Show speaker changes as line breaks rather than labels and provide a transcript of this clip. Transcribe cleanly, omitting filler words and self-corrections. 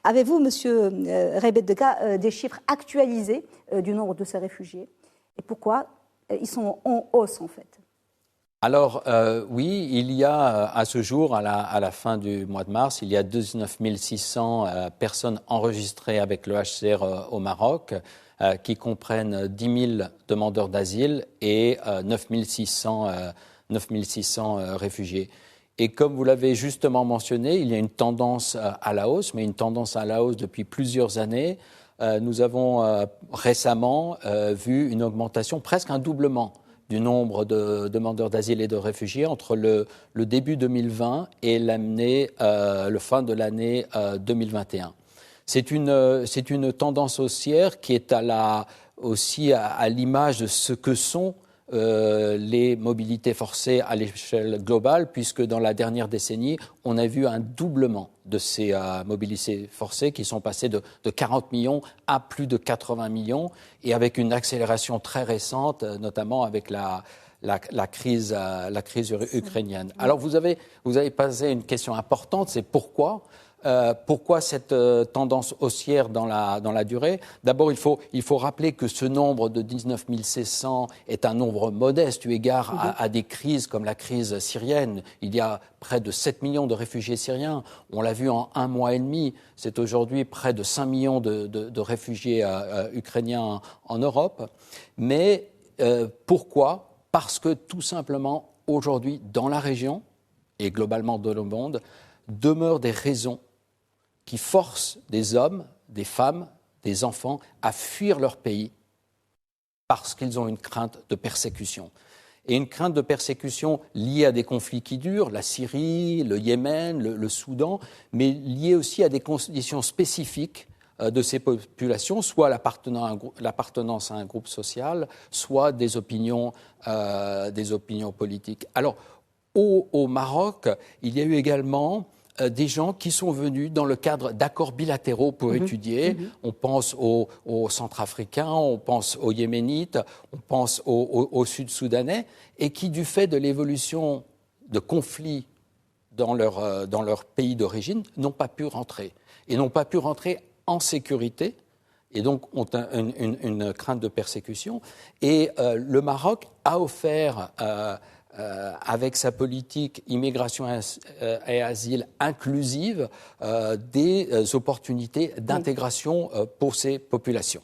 Avez-vous, Monsieur Rebetega, des chiffres actualisés du nombre de ces réfugiés? Et pourquoi ils sont en hausse, en fait?
Alors, oui, il y a à ce jour, à la fin du mois de mars, il y a 19 600 personnes enregistrées avec le HCR au Maroc, qui comprennent 10 000 demandeurs d'asile et 9 600 réfugiés. Et comme vous l'avez justement mentionné, il y a une tendance à la hausse, mais une tendance à la hausse depuis plusieurs années. Nous avons récemment vu une augmentation, presque un doublement du nombre de demandeurs d'asile et de réfugiés entre le début 2020 et le fin de l'année 2021. C'est une tendance haussière qui est aussi à l'image de ce que sont les mobilités forcées à l'échelle globale, puisque dans la dernière décennie, on a vu un doublement de ces mobilités forcées qui sont passées de 40 millions à plus de 80 millions, et avec une accélération très récente, notamment avec la crise ukrainienne. Alors vous avez posé une question importante, c'est pourquoi cette tendance haussière dans la durée? D'abord, il faut rappeler que ce nombre de 19 600 est un nombre modeste eu égard à des crises comme la crise syrienne. Il y a près de 7 millions de réfugiés syriens. On l'a vu en un mois et demi. C'est aujourd'hui près de 5 millions de réfugiés ukrainiens en Europe. Mais pourquoi? Parce que tout simplement, aujourd'hui, dans la région et globalement dans le monde, demeurent des raisons qui forcent des hommes, des femmes, des enfants à fuir leur pays parce qu'ils ont une crainte de persécution. Et une crainte de persécution liée à des conflits qui durent, la Syrie, le Yémen, le Soudan, mais liée aussi à des conditions spécifiques de ces populations, soit l'appartenance à un groupe social, soit des opinions politiques. Alors, au Maroc, il y a eu également des gens qui sont venus dans le cadre d'accords bilatéraux pour étudier. On pense aux Centrafricains, on pense aux Yéménites, on pense aux Sud-Soudanais, et qui, du fait de l'évolution de conflits dans leur pays d'origine, n'ont pas pu rentrer. Et n'ont pas pu rentrer en sécurité, et donc ont une crainte de persécution. Et le Maroc a offert avec sa politique immigration et asile inclusive, des opportunités d'intégration pour ces populations.